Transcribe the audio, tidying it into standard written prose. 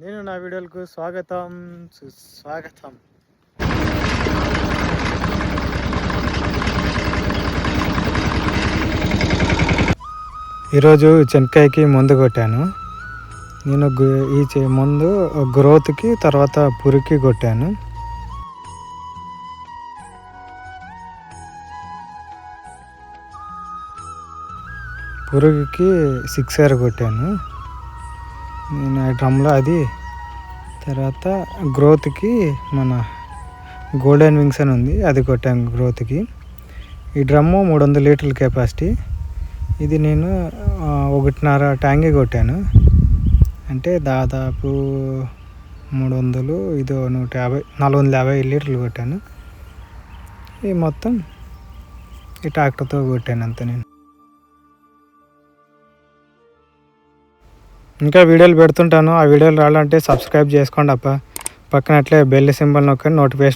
నేను నా వీడియోలకు స్వాగతం సుస్వాగతం. ఈరోజు చెనక్కాయకి మందు కొట్టాను. నేను ఈ మందు గ్రోత్కి తర్వాత పురుగుకి కొట్టాను. పురుగుకి 6R కొట్టాను నేను ఆ డ్రమ్లో. అది తర్వాత గ్రోత్కి మన గోల్డెన్ వింగ్స్ అని ఉంది, అది కొట్టాను గ్రోత్కి. ఈ డ్రమ్ము 300 లీటర్ల కెపాసిటీ. ఇది నేను 1.5 ట్యాంకే కొట్టాను. అంటే దాదాపు 300, ఇది 150, 450 లీటర్లు కొట్టాను. ఈ మొత్తం ఈ ట్రాక్టర్తో కొట్టాను అంతే. నేను ఇంకా వీడియోలు పెడుతుంటాను. ఆ వీడియోలు రావాలంటే సబ్స్క్రైబ్ చేసుకోండి అప్ప. పక్కన అట్లే బెల్ సింబల్ నొక్కండి, నోటిఫికేషన్